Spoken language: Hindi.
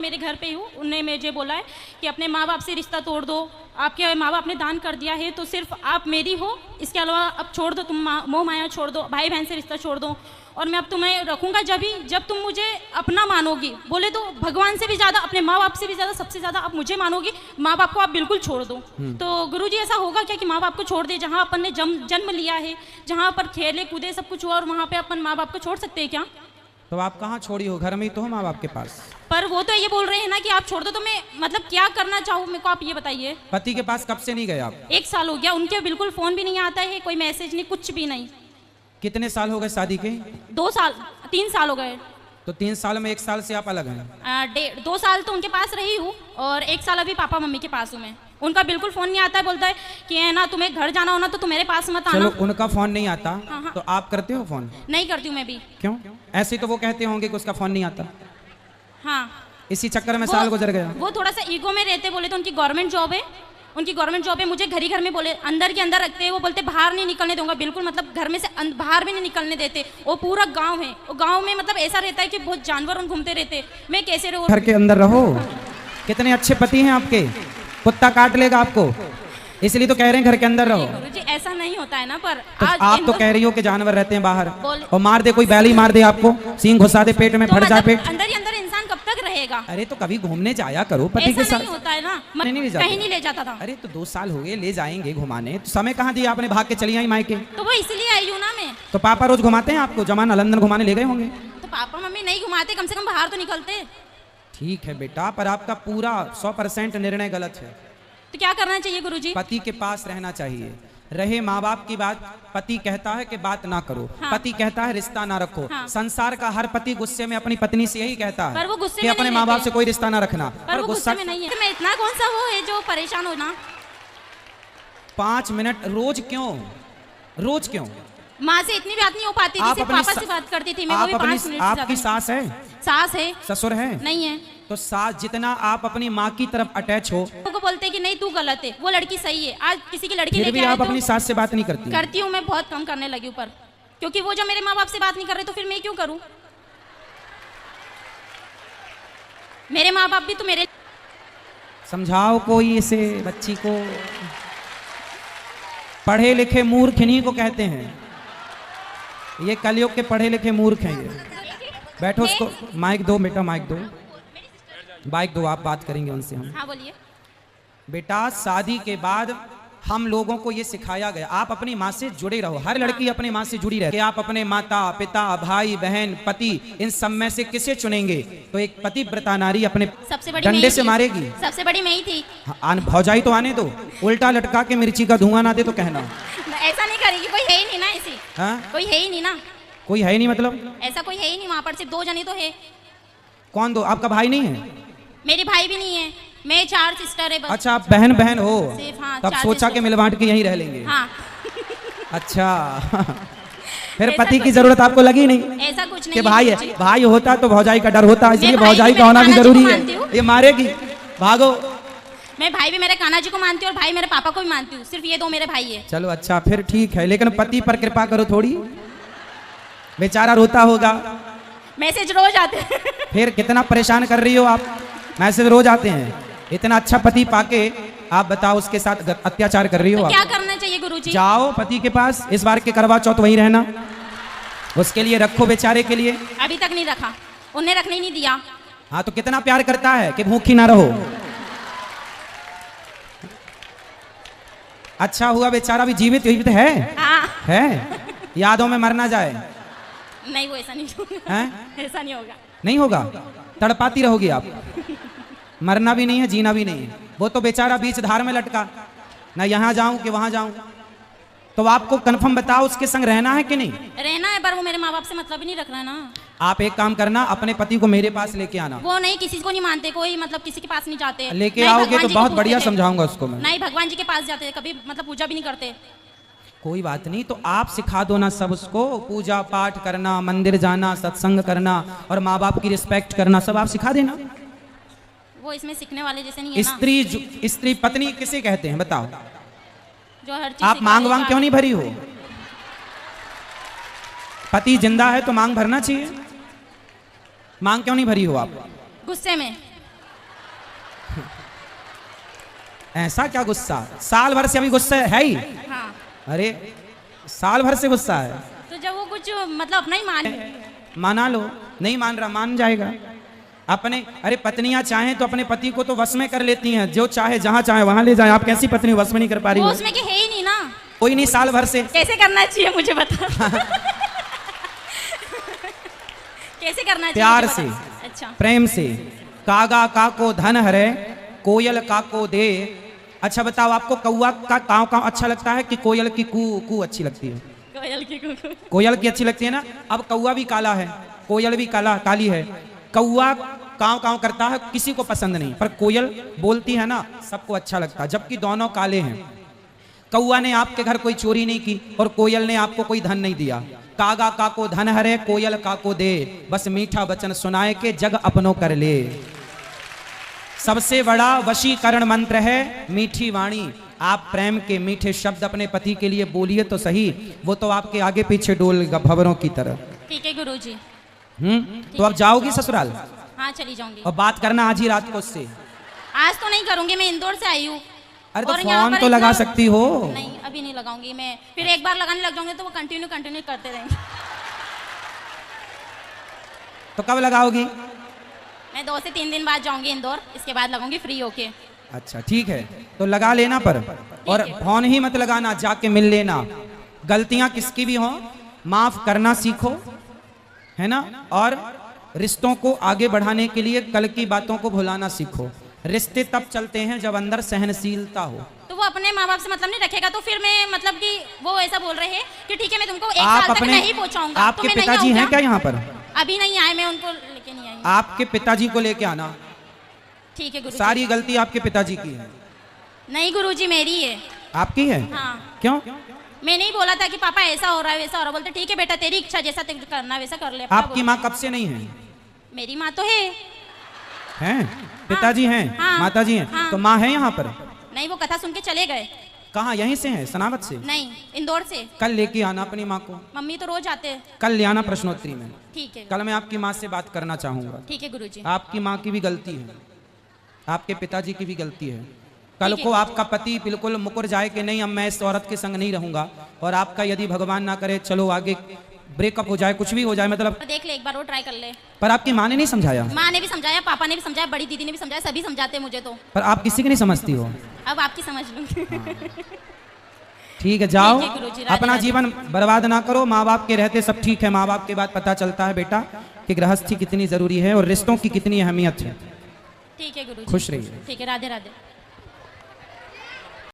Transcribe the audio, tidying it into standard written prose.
मेरे घर पे हूँ, उन्होंने मुझे बोला है कि अपने माँ बाप से रिश्ता तोड़ दो, आपके माँ बाप ने दान कर दिया है तो सिर्फ आप मेरी हो, इसके अलावा अब छोड़ दो, तुम मोह माया छोड़ दो, भाई बहन से रिश्ता छोड़ दो और मैं अब तुम्हें रखूँगा जब तुम मुझे अपना मानोगी। बोले तो भगवान से भी ज़्यादा, अपने माँ बाप से भी ज़्यादा, सबसे ज़्यादा आप मुझे मानोगी, माँ बाप को आप बिल्कुल छोड़ दो। तो गुरुजी ऐसा होगा क्या कि माँ बाप को छोड़ दे? जहाँ अपन ने जन्म लिया है, जहाँ पर खेले कूदे सब कुछ हुआ और वहाँ पे अपन माँ बाप को छोड़ सकते हैं क्या? तो आप कहाँ छोड़ी हो? घर में ही तो हो माँ बाप के पास। पर वो तो ये बोल रहे हैं ना कि आप छोड़ दो, तो मैं मतलब क्या करना चाहूँ मेरे को आप ये बताइए। पति के पास कब से नहीं गए आप? 1 साल हो गया, उनके बिल्कुल फोन भी नहीं आता है, कोई मैसेज नहीं, कुछ भी नहीं। कितने साल हो गए शादी के? 2 साल 3 साल हो गए। तो 3 साल में 1 साल से आप अलग हैं? 2 साल तो उनके पास रही हूँ और 1 साल अभी पापा मम्मी के पास हूँ मैं। उनका बिल्कुल फोन नहीं आता है, बोलता है कि है ना तुम्हें घर जाना हो ना तो तुम मेरे पास मत आना। चलो उनका फोन नहीं आता। हाँ। तो आप करते हो फोन? नहीं करती हूँ मैं भी। क्यों? ऐसे तो वो कहते होंगे कि उसका फोन नहीं आता। हाँ, इसी चक्कर में साल गुजर गया। वो थोड़ा सा ईगो में रहते, बोले तो उनकी गवर्नमेंट जॉब है, उनकी गवर्नमेंट जॉब है, मुझे घर ही घर में बोले अंदर के अंदर रखते हैं। वो बोलते बाहर नहीं निकलने दूंगा, बिल्कुल मतलब घर में से बाहर भी नहीं निकलने देते। वो पूरा गांव है, वो गांव में मतलब ऐसा रहता है कि बहुत जानवर घूमते रहते। मैं कैसे रहूं? घर के अंदर रहो। कितने अच्छे पति हैं आपके, कुत्ता काट लेगा आपको, इसलिए तो कह रहे हैं घर के अंदर रहो। गुरुजी ऐसा नहीं होता है ना, पर तो आज आप तो कह रही हो कि जानवर रहते हैं बाहर बोल- और मार दे, कोई बैल ही मार दे आपको, सींग घुसा दे पेट में, तो फट जाए मतलब पेट। अंदर ही अंदर इंसान कब तक रहेगा? अरे तो कभी घूमने जाया करो पति के ऐसा साथ। नहीं होता है ना, नहीं ले जाते। कहीं नहीं ले जाता था। अरे तो 2 साल हो गए, ले जाएंगे घुमाने। तो समय कहाँ दिया आपने? भाग के चली आई मायके। तो वो इसलिए आई हूँ ना मैं। तो पापा रोज घुमाते हैं आपको? जमाना लंदन घुमाने ले गए होंगे। तो पापा मम्मी नहीं घुमाते, कम से कम बाहर तो निकलते। ठीक है बेटा, पर आपका पूरा 100% निर्णय गलत है। तो क्या करना चाहिए गुरुजी? पति के पास रहना चाहिए। रहे माँ बाप की बात, पति कहता है कि बात ना करो, हाँ। पति कहता है रिश्ता ना रखो। हाँ। संसार का हर पति गुस्से में अपनी पत्नी से यही कहता है पर वो गुस्से कि में अपने नहीं माँ बाप रहते। से कोई रिश्ता ना रखना। पर वो गुस्से में नहीं है। मैं इतना कौन सा वो है जो परेशान हो ना? 5 मिनट रोज क्यों? रोज क्यों? माँ से इतनी बात नहीं हो पाती थी, सिर्फ पापा से बात करती थी मैं, वो भी 5 मिनट से आपकी ज्यादा सास है? नहीं। सास है? ससुर है? नहीं है। तो सास जितना आप अपनी माँ की तरफ अटैच हो, को बोलते हैं कि नहीं तू गलत है, वो लड़की सही है। आज किसी की लड़की फिर लेके भी आए आप तो अपनी सास से बात नहीं करती? करती हूँ मैं, बहुत कम करने लगी हूँ, पर क्योंकि वो जब मेरे माँ बाप से बात नहीं कर रहे तो फिर मैं क्यों करूँ? मेरे माँ बाप भी तो मेरे। समझाओ कोई इसे बच्ची को। पढ़े लिखे मूर्ख इन्हीं को कहते हैं, ये कलयुग के पढ़े लिखे मूर्ख हैं ये। बैठो, उसको माइक दो बेटा, माइक दो, माइक दो, आप बात करेंगे उनसे हम। हाँ बोलिए। बेटा शादी के बाद हम लोगों को ये सिखाया गया, आप अपनी माँ से जुड़े रहो। हर लड़की अपनी माँ से जुड़ी रहे कि आप अपने माता पिता भाई बहन पति इन सब में से किसे चुनेंगे? तो एक पतिव्रता नारी अपने सबसे बड़ी मैं डंडे ही से थी। मारेगी। सबसे बड़ी मैं ही थी। भौजाई तो आने दो, उल्टा लटका के मिर्ची का धुआं ना दे तो कहना। ऐसा नहीं करेगी, कोई है ही नहीं ना ऐसी। हाँ? कोई है ही नहीं ना, कोई है ही नहीं मतलब? ऐसा कोई है ही नहीं वहाँ पर, सिर्फ 2 जने तो है। कौन दो? आपका भाई नहीं है? मेरे भाई भी नहीं है, मैं 4 सिस्टर है बस। अच्छा, आप बहन बहन हो? सिर्फ हाँ, तब 4 सोचा सिस्टर। कि मिल बांट के यहीं रह लेंगे। हाँ। अच्छा फिर ऐसा पति की कुछ- जरूरत आपको लगी नहीं ऐसा कुछ नहीं कि है भाई है? गुरुजी। भाई होता तो भौजाई का डर होता, इसलिए मैं भाई भौजाई भी का होना मेरे भी कान्हा जी जरूरी को मानती है। हूँ। ये मारेगी, भागो। मैं भाई भी मेरे कान्हा जी को मानती हूँ और भाई मेरे पापा को भी मानती हूँ, सिर्फ ये 2 मेरे भाई है। चलो अच्छा, फिर ठीक है, लेकिन पति पर कृपा करो थोड़ी, बेचारा रोता होगा। मैसेज रोज आते हैं। फिर कितना परेशान कर रही हो आप, मैसेज रोज आते हैं। इतना अच्छा पति पाके आप बताओ उसके साथ अत्याचार कर रही हो तो आप। क्या करना चाहिए गुरुजी? जाओ पति के पास, इस बार के करवा चौथ वहीं रहना, उसके लिए रखो बेचारे के लिए। अभी तक नहीं रखा, उन्हें रखने ही नहीं दिया। हाँ तो कितना प्यार करता है कि भूखी ना रहो। अच्छा हुआ बेचारा भी जीवित जीवित है। हाँ। है, यादों में मर ना जाए। नहीं वो ऐसा नहीं होगा। हैं? ऐसा नहीं होगा। नहीं होगा, तड़पाती रहोगी आप। मरना भी नहीं है, जीना भी नहीं है। वो तो बेचारा बीच धार में लटका, ना यहाँ जाऊं कि वहां जाऊं। तो आपको कंफर्म बताओ उसके संग रहना है कि नहीं? रहना है, पर वो मेरे माँ बाप से मतलब ही नहीं रख रहा है ना। आप एक काम करना, अपने पति को मेरे पास लेके आना। वो नहीं, किसी को नहीं मानते, कोई मतलब किसी के पास नहीं जाते। लेके नहीं, आओगे भगवान तो जी को बहुत पूजते बढ़िया थे। समझाऊंगा उसको मैं। नहीं, भगवान जी के पास जाते थे, कभी मतलब पूजा भी नहीं करते। कोई बात नहीं, तो आप सिखा दो ना सब उसको, पूजा पाठ करना, मंदिर जाना, सत्संग करना और माँ बाप की रिस्पेक्ट करना, सब आप सिखा देना। वो इसमें सीखने वाले जैसे नहीं है ना। स्त्री पत्नी किसे कहते हैं बताओ? जो हर चीज आप मांग वांग क्यों नहीं भरी हो? पति जिंदा है तो मांग भरना चाहिए। मांग क्यों नहीं भरी हो आप? गुस्से में। ऐसा क्या गुस्सा? साल भर से अभी गुस्सा है ही? हाँ, अरे साल भर से गुस्सा है? तो जब वो कुछ मतलब अपना ही मान, माना लो, नहीं मान रहा मान जाएगा अपने। अरे पत्नियां चाहें तो अपने पति को तो वश में कर लेती हैं, जो चाहे जहां चाहे वहां ले जाए। आप कैसी पत्नी वश में नहीं कर पा रही वो हो? उसमें के है ही नहीं ना। कोई नहीं, साल भर से कैसे करना चाहिए मुझे बता। कैसे करना चाहिए प्यार मुझे से, बता। अच्छा, प्रेम से। कागा काको धन हरे, कोयल काको दे। अच्छा बताओ, आपको कौआ का काव काव अच्छा लगता है कि कोयल की कू कू अच्छी लगती है? कोयल की कुकू। कोयल की अच्छी लगती है ना। अब कौआ भी काला है, कोयल भी काली है। कौआ काव काव करता है, किसी को पसंद नहीं, पर कोयल बोलती है ना, सबको अच्छा लगता है, जबकि दोनों काले हैं। कौआ ने आपके घर कोई चोरी नहीं की और कोयल ने आपको कोई धन नहीं दिया। कागा काको धन हरे, कोयल काको दे, बस मीठा वचन सुनाए के जग अपनों कर ले। सबसे बड़ा वशीकरण मंत्र है मीठी वाणी। आप प्रेम के मीठे शब्द अपने पति के लिए बोलिए तो सही, वो तो आपके आगे पीछे डोलेगा भंवरों की तरह। ठीक है गुरुजी। तो अब जाओगी ससुराल? हाँ चली जाऊंगी। और बात करना आज ही रात को उससे। आज तो नहीं करूंगी, मैं इंदौर से आई हूँ। अरे तो और यहाँ फोन पर तो लगा इतना- सकती हो। नहीं अभी नहीं लगाऊंगी मैं, फिर एक बार लगाने लग जाऊंगी तो वो कंटिन्यू करते रहेंगे। तो कब लगाओगी? मैं 2 से 3 दिन बाद जाऊंगी इंदौर, इसके बाद लगाऊंगी फ्री होके। अच्छा ठीक है, तो लगा लेना पर, और है। फोन ही मत लगाना, जाके मिल लेना। गलतियां किसकी भी हो माफ करना सीखो, है ना। और रिश्तों को आगे बढ़ाने के लिए कल की बातों को भुलाना सीखो। रिश्ते तब चलते हैं जब अंदर सहनशीलता हो। तो वो अपने माँ बाप से मतलब नहीं रखेगा, तो फिर मैं मतलब कि वो ऐसा बोल रहे हैं कि ठीक है मैं तुमको 1 आप साल तक अपने नहीं पहुंचाऊंगा। आपके तो मैं नहीं पिताजी हैं आऊंगा। क्या यहाँ पर? अभी नहीं आए, मैं उनको लेके नहीं आई। आपके पिताजी को लेके आना। ठीक है गुरुजी। सारी गलती आपके पिताजी की है। नहीं गुरुजी मेरी है। आपकी है? हाँ, क्यों? मैं नहीं बोला था कि पापा ऐसा हो रहा है वैसा हो रहा है। बोलते ठीक है बेटा तेरी इच्छा, जैसा तेरे को करना है वैसा कर ले। अपना आपकी बोलो। माँ कब से नहीं है? मेरी माँ तो है। हैं? पिताजी हैं? हाँ, माताजी हैं? हाँ। तो माँ है यहाँ पर? नहीं वो कथा सुन के चले गए। कहाँ? यहीं से हैं, सनावत से? नहीं इंदौर से। कल लेके आना अपनी माँ को। मम्मी तो रोज आते हैं। कल ले आना प्रश्नोत्तरी में। ठीक है। कल मैं आपकी माँ से बात करना चाहूंगा। ठीक है गुरुजी। आपकी माँ की भी गलती है, आपके पिताजी की भी गलती है। कल ठीक को है। आपका पति बिल्कुल मुकर जाए कि नहीं अब मैं इस औरत के संग नहीं रहूंगा, और आपका यदि भगवान ना करे चलो आगे ब्रेकअप हो जाए, कुछ भी हो जाए, मतलब। देख ले एक बार वो ट्राई कर ले। पर आपकी माँ ने नहीं समझाया? माँ ने भी समझाया, पापा ने भी समझाया, बड़ी दीदी ने भी समझाया, सभी समझाते हैं मुझे तो। पर आप किसी की नहीं समझती हो। अब आपकी समझ लूंगी। ठीक है जाओ, ठीक है गुरुजी, राधे अपना राधे। जीवन बर्बाद ना करो। माँ बाप के रहते सब ठीक है, माँ बाप के बाद पता चलता है बेटा कि गृहस्थी कितनी जरूरी है और रिश्तों की कितनी अहमियत है। ठीक है गुरुजी। खुश रहिए। ठीक है, राधे राधे।